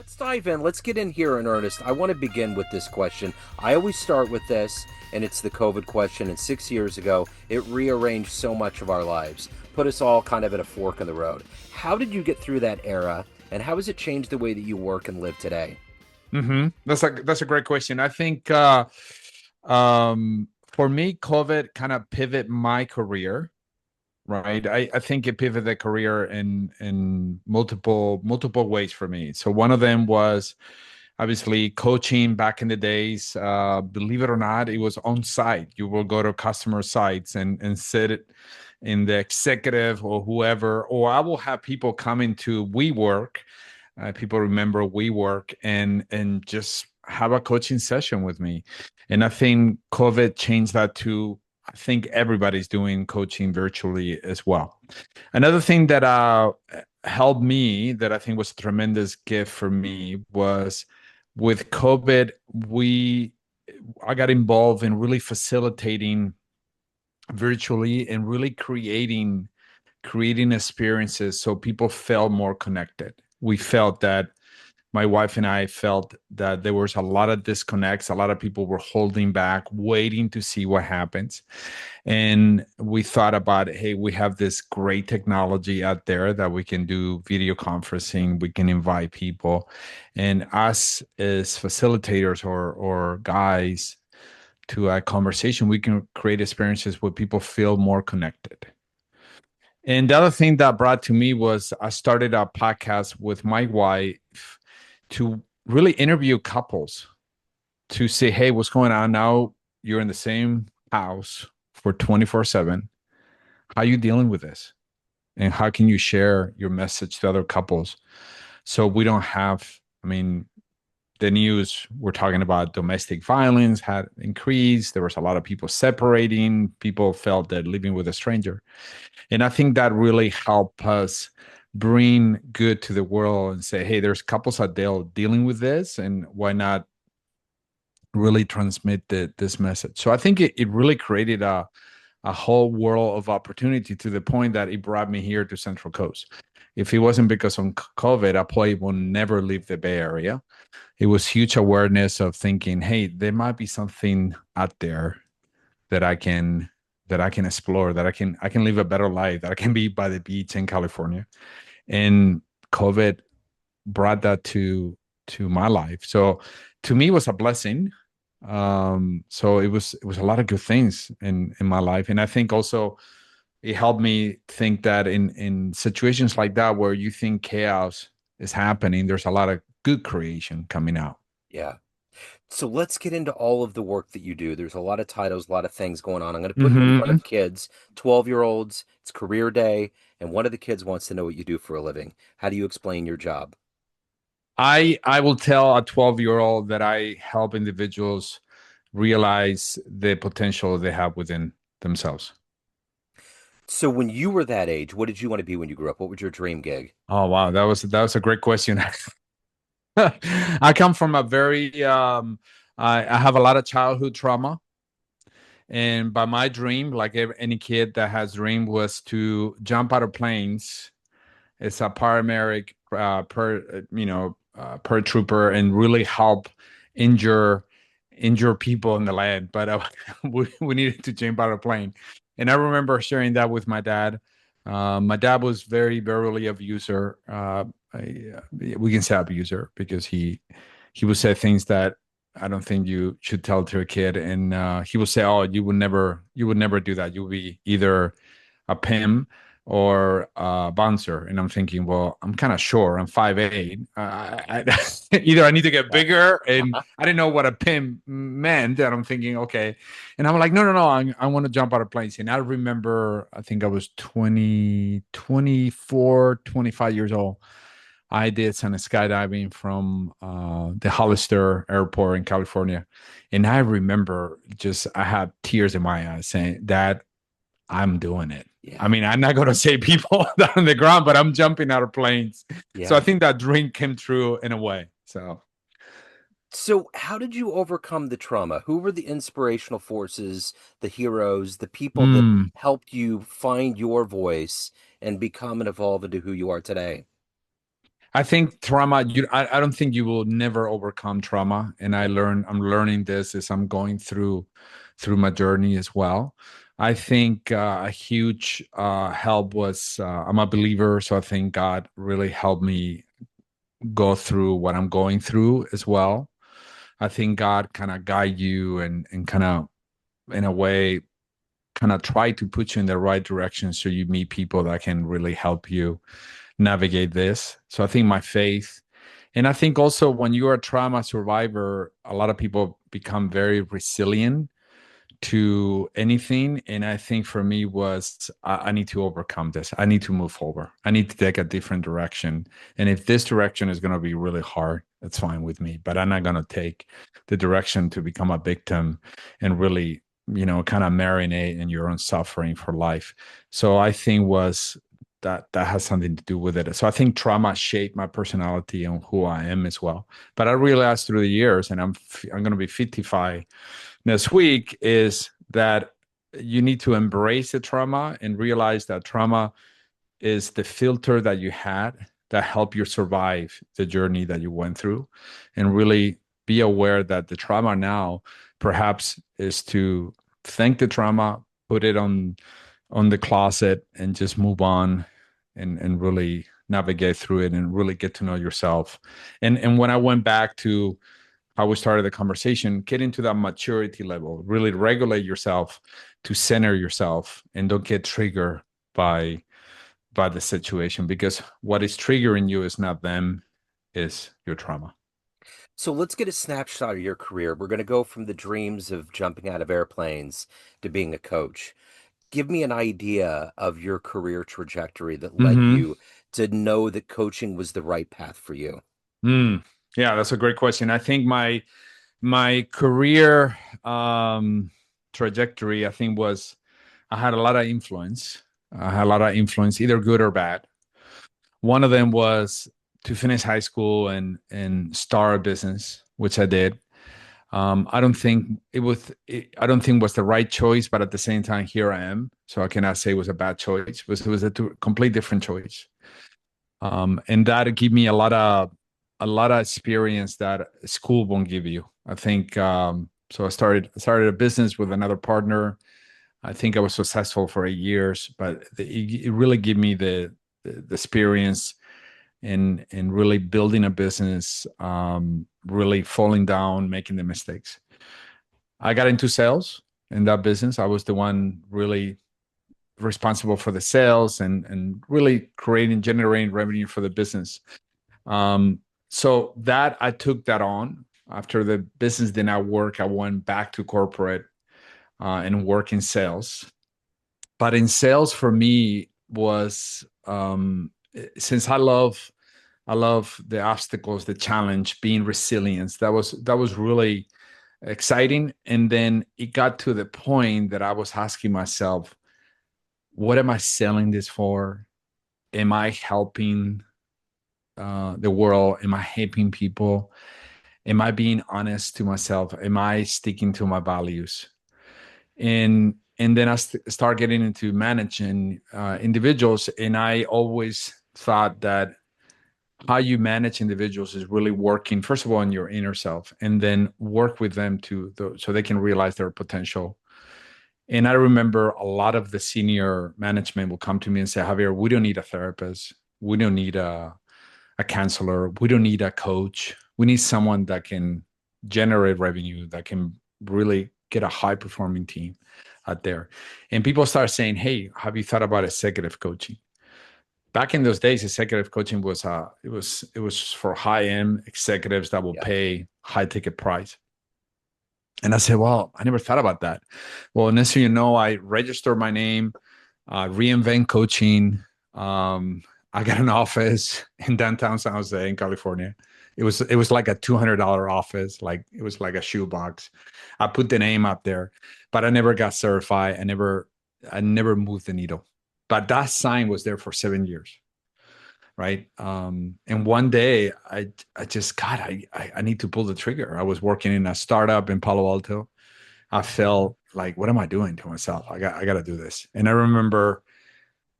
Let's dive in. Let's get in here in earnest. I want to begin with this question. I always start with this, and it's the COVID question. And 6 years ago, it rearranged so much of our lives, put us all kind of at a fork in the road. How did you get through that era, and how has it changed the way that you work and live today? That's a great question. I think for me, COVID kind of pivot my career, right? I think it pivoted the career in multiple ways for me. So one of them was obviously coaching back in the days. Believe it or not, it was on site. You will go to customer sites and sit in the executive or whoever, or I will have people come into WeWork. People remember WeWork and just have a coaching session with me. And I think COVID changed that to, I think everybody's doing coaching virtually as well. Another thing that helped me, that I think was a tremendous gift for me, was with COVID, I got involved in really facilitating virtually and really creating experiences so people felt more connected. We felt that my wife and I felt that there was a lot of disconnects. A lot of people were holding back, waiting to see what happens. And we thought about, hey, we have this great technology out there that we can do video conferencing, we can invite people. And us as facilitators or guys to a conversation, we can create experiences where people feel more connected. And the other thing that brought to me was I started a podcast with my wife to really interview couples to say, hey, what's going on now? You're in the same house for 24/7. How are you dealing with this? And how can you share your message to other couples? So we don't have, I mean, the news, we're talking about domestic violence had increased. There was a lot of people separating. People felt that living with a stranger. And I think that really helped us bring good to the world and say, hey, there's couples out there dealing with this, and why not really transmit this message? So I think it really created a whole world of opportunity to the point that it brought me here to Central Coast. If it wasn't because of COVID, I probably would never leave the Bay Area. It was huge awareness of thinking, hey, there might be something out there that I can explore, that I can live a better life, that I can be by the beach in California. And COVID brought that to my life. So to me, it was a blessing. So it was a lot of good things in my life. And I think also it helped me think that in situations like that where you think chaos is happening, there's a lot of good creation coming out. Yeah. So let's get into all of the work that you do. There's a lot of titles, a lot of things going on. I'm going to put you in front hmm of kids, 12-year-olds. It's career day, and one of the kids wants to know what you do for a living. How do you explain your job? I will tell a 12-year-old that I help individuals realize the potential they have within themselves. So when you were that age, what did you want to be when you grew up? What was your dream gig? Oh wow, that was a great question. I come from a very I have a lot of childhood trauma, and by my dream, like any kid that has dream, was to jump out of planes as a paramedic, per trooper, and really help injure injure people in the land. But we needed to jump out of plane, and I remember sharing that with my dad. My dad was very verbally abuser. We can say abuser because he would say things that I don't think you should tell to a kid, and he would say, "Oh, you would never do that. You'll be either a pimp or bouncer." And I'm thinking, well, I'm kind of short. I'm 5'8". Either I need to get bigger, and I didn't know what a pimp meant. And I'm thinking, okay. And I'm like, no, I want to jump out of planes. And I remember, I think I was 20, 24, 25 years old. I did some skydiving from the Hollister Airport in California. And I remember just, I had tears in my eyes saying, Dad, I'm doing it. I Yeah. mean, I'm not going to say people down on the ground, but I'm jumping out of planes. So I Yeah. think that dream came true in a way. So, So how did you overcome the trauma? Who were the inspirational forces, the heroes, the people that mm, helped you find your voice and become and evolve into who you are today? I think trauma, I don't think you will never overcome trauma. And I'm learning this as I'm going through my journey as well. I think a huge help was I'm a believer, so I think God really helped me go through what I'm going through as well. I think God kind of guide you and kind of in a way kind of try to put you in the right direction so you meet people that can really help you navigate this. So I think my faith, and I think also when you are a trauma survivor, a lot of people become very resilient to anything. And I think for me was I need to overcome this. I need to move forward. I need to take a different direction. And if this direction is going to be really hard, that's fine with me. But I'm not going to take the direction to become a victim and really, kind of marinate in your own suffering for life. So I think was that has something to do with it. So I think trauma shaped my personality and who I am as well. But I realized through the years, and I'm going to be 55 this week, is that you need to embrace the trauma and realize that trauma is the filter that you had that helped you survive the journey that you went through, and really be aware that the trauma now perhaps is to thank the trauma, put it on the closet, and just move on and really navigate through it and really get to know yourself. And when I went back to how we started the conversation, get into that maturity level, really regulate yourself to center yourself and don't get triggered by the situation, because what is triggering you is not them, is your trauma. So let's get a snapshot of your career. We're going to go from the dreams of jumping out of airplanes to being a coach. Give me an idea of your career trajectory that led Mm-hmm. you to know that coaching was the right path for you. Mm. Yeah, that's a great question. I think my career trajectory, I think, was I had a lot of influence. I had a lot of influence, either good or bad. One of them was to finish high school and start a business, which I did. I don't think I don't think was the right choice, but at the same time, here I am. So I cannot say it was a bad choice. It was a complete different choice. And that gave me a lot of experience that school won't give you. I think so. I started a business with another partner. I think I was successful for 8 years, but it really gave me the experience in really building a business, really falling down, making the mistakes. I got into sales in that business. I was the one really responsible for the sales and really generating revenue for the business. Um, so that I took that on. After the business did not work, I went back to corporate and work in sales. But in sales for me was since I love the obstacles, the challenge, being resilient. That was really exciting. And then it got to the point that I was asking myself, what am I selling this for? Am I helping the world? Am I helping people? Am I being honest to myself? Am I sticking to my values? And then I start getting into managing individuals, and I always thought that how you manage individuals is really working first of all on your inner self, and then work with them so they can realize their potential. And I remember a lot of the senior management will come to me and say, Javier, we don't need a therapist, we don't need a counselor, we don't need a coach, we need someone that can generate revenue, that can really get a high performing team out there. And people start saying, hey, have you thought about executive coaching? Back in those days, executive coaching was for high end executives that will Yeah. pay high ticket price. And I said, well, I never thought about that. Well, next thing you know, I registered my name, reinvent coaching. I got an office in downtown San Jose in California. It was like a $200 office, like it was like a shoebox. I put the name up there, but I never got certified. I never moved the needle. But that sign was there for 7 years, right? And one day I just God, I need to pull the trigger. I was working in a startup in Palo Alto. I felt like, what am I doing to myself? I got to do this. And I remember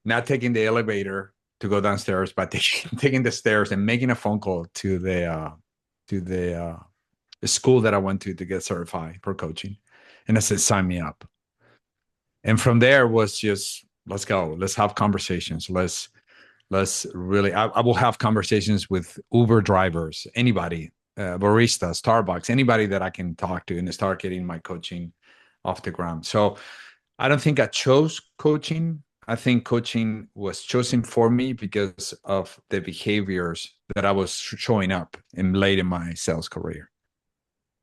not taking the elevator to go downstairs by taking the stairs and making a phone call to the school that I went to get certified for coaching. And I said, sign me up. And from there was just, let's go. Let's have conversations. Let's really, I will have conversations with Uber drivers, anybody, barista, Starbucks, anybody that I can talk to and start getting my coaching off the ground. So I don't think I chose coaching. I think coaching was chosen for me because of the behaviors that I was showing up in late in my sales career.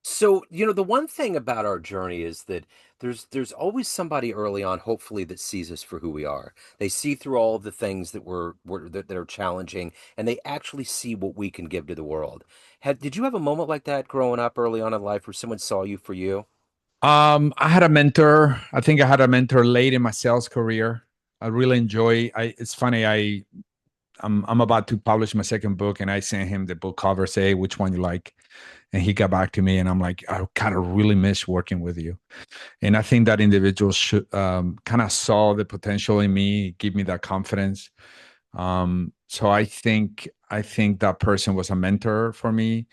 So, the one thing about our journey is that there's always somebody early on, hopefully, that sees us for who we are. They see through all of the things that are challenging, and they actually see what we can give to the world. Did you have a moment like that growing up early on in life where someone saw you for you? I had a mentor. I think I had a mentor late in my sales career. I really enjoy. It's funny. I'm about to publish my second book, and I sent him the book cover, say, "Hey, which one you like?" And he got back to me, and I'm like, "I kind of really miss working with you." And I think that individuals should kind of saw the potential in me, give me that confidence. So I think that person was a mentor for me.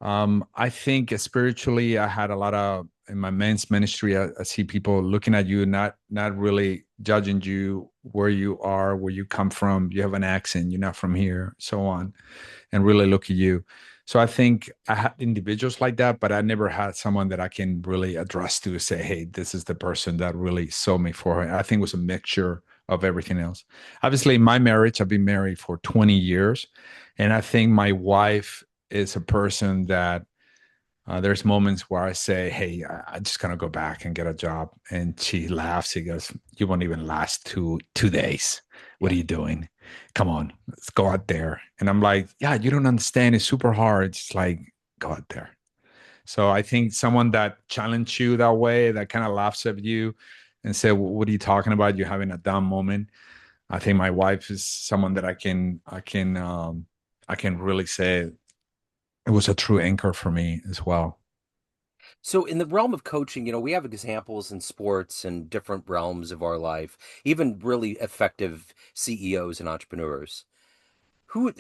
I think spiritually, I had a lot of in my men's ministry. I see people looking at you, not really judging you where you are, where you come from. You have an accent. You're not from here, so on, and really look at you. So I think I had individuals like that, but I never had someone that I can really address to say, "Hey, this is the person that really saw me for it." I think it was a mixture of everything else. Obviously, in my marriage, I've been married for 20 years, and I think my wife is a person that there's moments where I say, "Hey, I just gonna go back and get a job," and she laughs. She goes, "You won't even last two days. What Yeah. are you doing? Come on, let's go out there." And I'm like, "Yeah, you don't understand. It's super hard. It's like go out there." So I think someone that challenge you that way, that kind of laughs at you and say, "What are you talking about? You're having a down moment." I think my wife is someone that I can really say it was a true anchor for me as well. So, in the realm of coaching, we have examples in sports and different realms of our life, even really effective CEOs and entrepreneurs. Who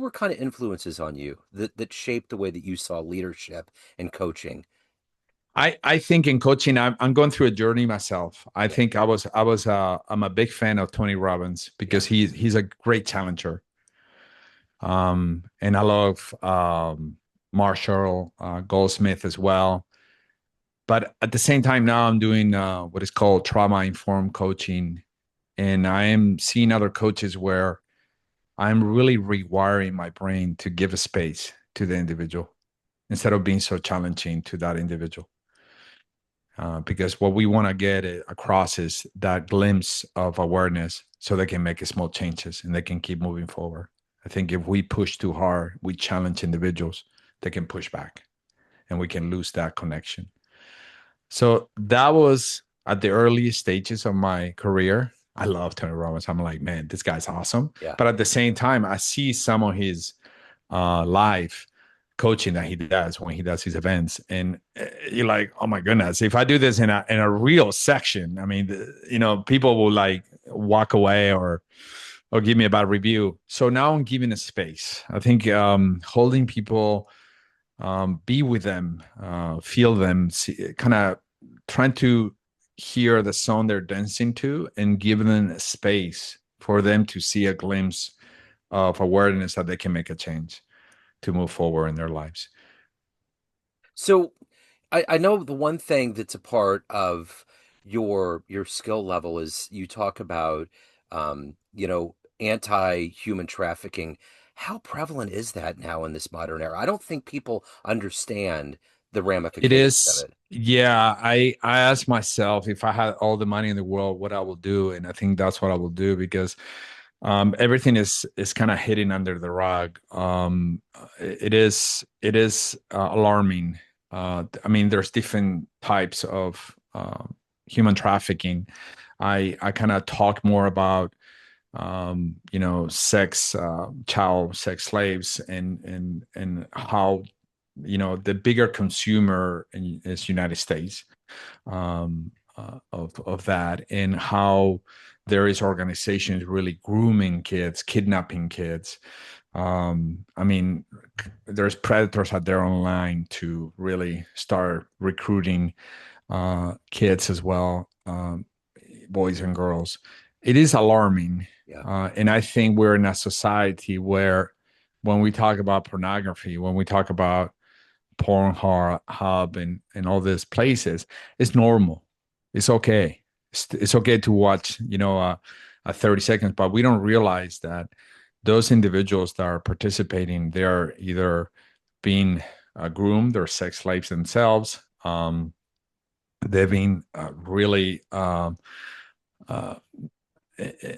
were kind of influences on you that shaped the way that you saw leadership and coaching? I think in coaching, I'm going through a journey myself. I Yeah, think I'm a big fan of Tony Robbins yeah. because he's a great challenger. And I love Marshall Goldsmith as well. But at the same time, now I'm doing what is called trauma informed coaching, and I am seeing other coaches where I'm really rewiring my brain to give a space to the individual instead of being so challenging to that individual. Because what we want to get across is that glimpse of awareness so they can make small changes and they can keep moving forward. I think if we push too hard, we challenge individuals, they can push back and we can lose that connection. So that was at the early stages of my career. I love Tony Robbins. I'm like, man, this guy's awesome. Yeah. But at the same time, I see some of his live coaching that he does when he does his events, and you're like, oh my goodness, if I do this in a real section, I mean, people will like walk away or give me a bad review. So now I'm giving a space. I think holding people, be with them, feel them, kind of trying to hear the song they're dancing to and give them a space for them to see a glimpse of awareness that they can make a change to move forward in their lives. So I know the one thing that's a part of your skill level is you talk about anti-human trafficking. How prevalent is that now in this modern era? I don't think people understand the It ramifications of is, it. yeah. I asked myself if I had all the money in the world, what I will do, and I think that's what I will do because everything is kind of hidden under the rug. It is alarming. I mean, there's different types of human trafficking. I kind of talk more about sex, child sex slaves, and how the bigger consumer is United States of that, and how there is organizations really grooming kids, kidnapping kids. I mean, there's predators out there online to really start recruiting kids as well, boys and girls. It is alarming. Yeah. And I think we're in a society where when we talk about pornography, when we talk about Pornhub and all these places, it's normal. It's okay. It's okay to watch, a 30 seconds, but we don't realize that those individuals that are participating, they're either being groomed or sex slaves themselves. They've been really uh,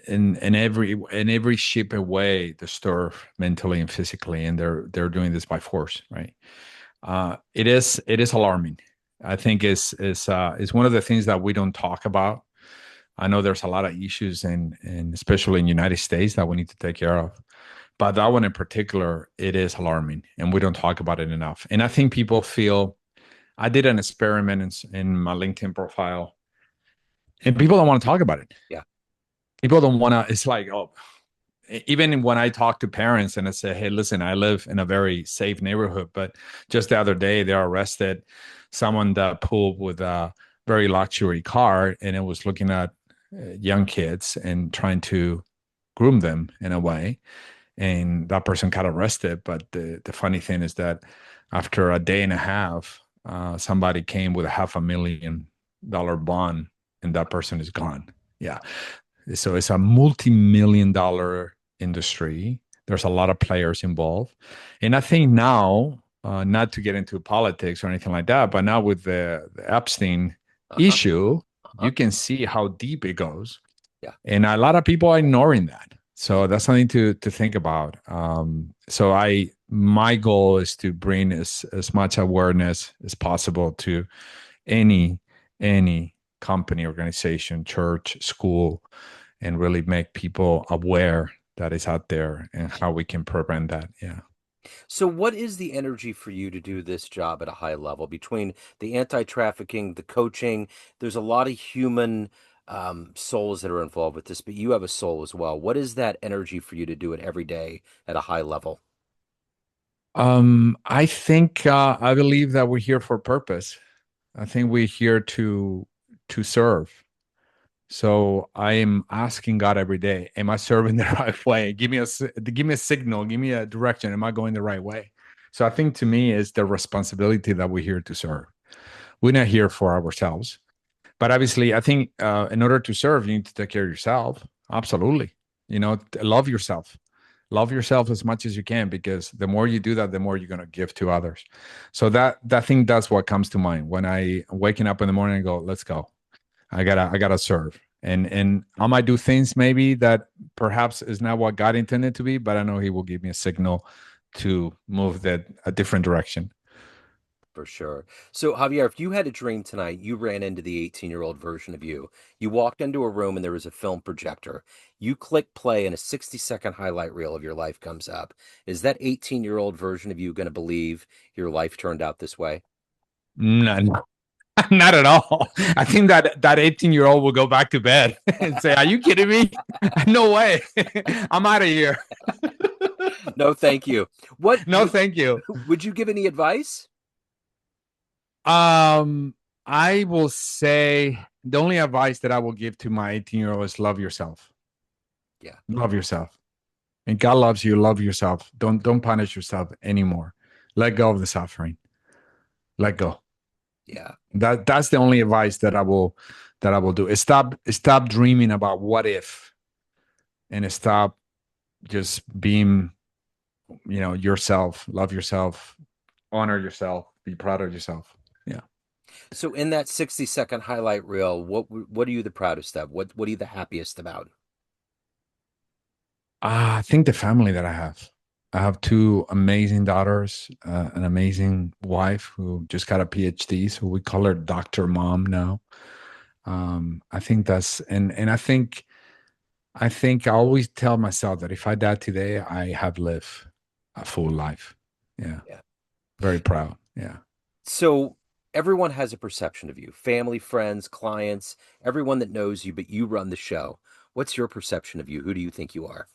in every shape and way disturbed mentally and physically, and they're doing this by force, right? It is alarming. I think is one of the things that we don't talk about. I know there's a lot of issues in especially in United States that we need to take care of. But that one in particular, it is alarming, and we don't talk about it enough. And I think people feel I did an experiment in my LinkedIn profile, and people don't want to talk about it. Yeah. People don't want to. It's like, oh, even when I talk to parents and I say, hey, listen, I live in a very safe neighborhood, but just the other day they arrested someone that pulled with a very luxury car and it was looking at young kids and trying to groom them in a way. And that person got arrested. But the funny thing is that after a day and a half, somebody came with a $500,000 bond and that person is gone. Yeah. So it's a multi-million dollar industry. There's a lot of players involved. And I think now, not to get into politics or anything like that, but now with the Epstein Uh-huh. issue, Uh-huh. you can see how deep it goes. Yeah. And a lot of people are ignoring that. So that's something to think about. So my goal is to bring as much awareness as possible to any any company, organization, church, school, and really make people aware that it's out there and how we can prevent that. Yeah. So, what is the energy for you to do this job at a high level between the anti-trafficking, the coaching? There's a lot of human souls that are involved with this, but you have a soul as well. What is that energy for you to do it every day at a high level? I believe that we're here for purpose. I think we're here to serve. So I am asking God every day, am I serving the right way? Give me a signal, give me a direction. Am I going the right way? So I think to me is the responsibility that we're here to serve. We're not here for ourselves. But obviously, I think in order to serve, you need to take care of yourself. Absolutely. Love yourself. Love yourself as much as you can because the more you do that, the more you're going to give to others. So that thing, that's what comes to mind when I waking up in the morning and go, let's go. I gotta serve. And I might do things maybe that perhaps is not what God intended to be, but I know He will give me a signal to move that a different direction. For sure. So, Javier, if you had a dream tonight, you ran into the 18-year-old version of you. You walked into a room and there was a film projector. You click play and a 60-second highlight reel of your life comes up. Is that 18-year-old version of you going to believe your life turned out this way? None. Not at all. I think that 18-year-old will go back to bed and say, "Are you kidding me? No way. I'm out of here." No, thank you. What No, thank you. would you give any advice? Um, I will say the only advice that I will give to my 18-year-old is love yourself. Yeah, Love yourself. And God loves you. Love yourself. Don't punish yourself anymore. Let go of the suffering. Let go. yeah, That's the only advice that I will do. Stop dreaming about what if and stop just being, yourself. Love yourself. Honor yourself. Be proud of yourself. Yeah. So in that 60-second highlight reel, what are you the proudest of? What are you the happiest about? I think the family that I have. I have two amazing daughters, an amazing wife who just got a PhD, so we call her Doctor Mom now. I think that's and I think I always tell myself that if I die today, I have lived a full life. Yeah, Yeah. very proud. Yeah. So everyone has a perception of you, family, friends, clients, everyone that knows you, but you run the show. What's your perception of you? Who do you think you are?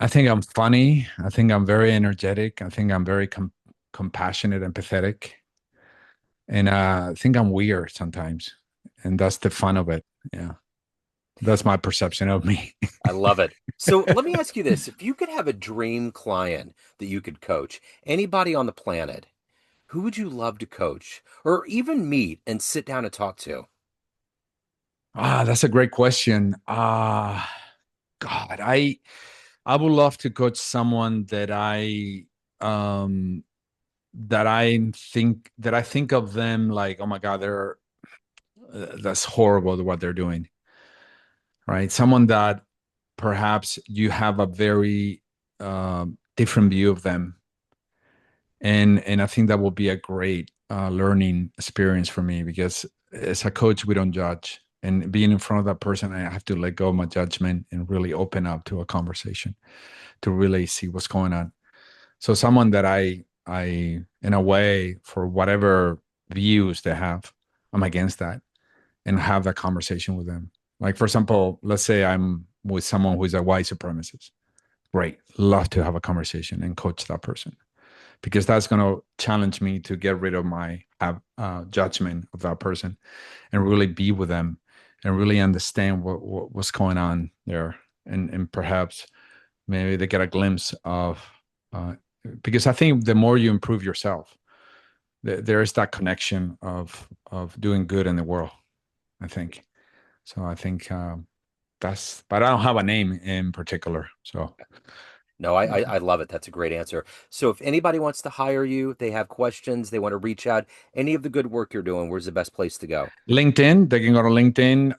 I think I'm funny. I think I'm very energetic. I think I'm very compassionate, empathetic, and I think I'm weird sometimes, and that's the fun of it. Yeah, that's my perception of me. I love it. So let me ask you this. If you could have a dream client that you could coach, anybody on the planet, who would you love to coach or even meet and sit down and talk to? That's a great question. God, I would love to coach someone um that I think of them like, oh my God, they're that's horrible what they're doing, right? Someone that perhaps you have a very different view of them, and I think that will be a great learning experience for me, because as a coach we don't judge, and being in front of that person I have to let go of my judgment and really open up to a conversation to really see what's going on. So someone that I in a way, for whatever views they have, I'm against that, and have that conversation with them. Like, for example, let's say I'm with someone who's a white supremacist. Great, love to have a conversation and coach that person, because that's going to challenge me to get rid of my judgment of that person and really be with them and really understand what's going on there, and perhaps maybe they get a glimpse of because I think the more you improve yourself, there is that connection of doing good in the world, I think. So I think that's, but I don't have a name in particular. So No, I love it. That's a great answer. So if anybody wants to hire you, they have questions, they want to reach out, any of the good work you're doing, where's the best place to go? LinkedIn, they can go to LinkedIn.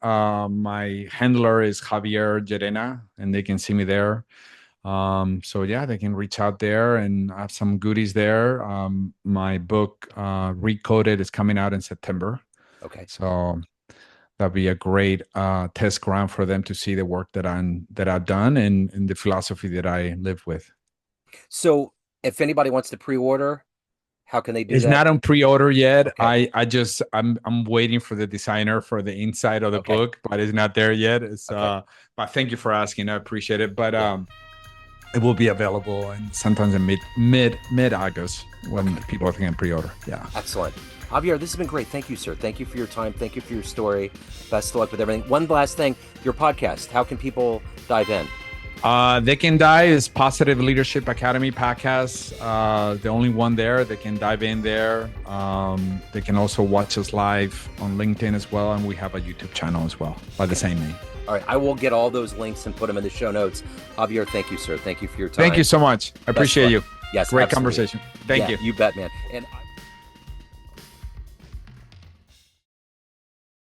My handler is Javier Llerena, and they can see me there. So yeah, they can reach out there, and I have some goodies there. My book, Recoded, is coming out in September. Okay. So that'd be a great test ground for them to see the work that I've done, and the philosophy that I live with. So if anybody wants to pre-order, how can they do It's that? not on pre-order yet. Okay. I'm waiting for the designer for the inside of the Okay. book, but it's not there yet. It's Okay. but thank you for asking. I appreciate it. But Yeah. it will be available and sometimes in mid August when Okay. people can pre-order. Yeah. Excellent. Javier, this has been great. Thank you, sir. Thank you for your time. Thank you for your story. Best of luck with everything. One last thing, your podcast, how can people dive in? They Can Die is Positive Leadership Academy podcast. The only one there. They can dive in there. They can also watch us live on LinkedIn as well. And we have a YouTube channel as well by the same name. All right. I will get all those links and put them in the show notes. Javier, thank you, sir. Thank you for your time. Thank you so much. I appreciate you. Yes. Great absolutely. conversation. Thank you. You bet, man. And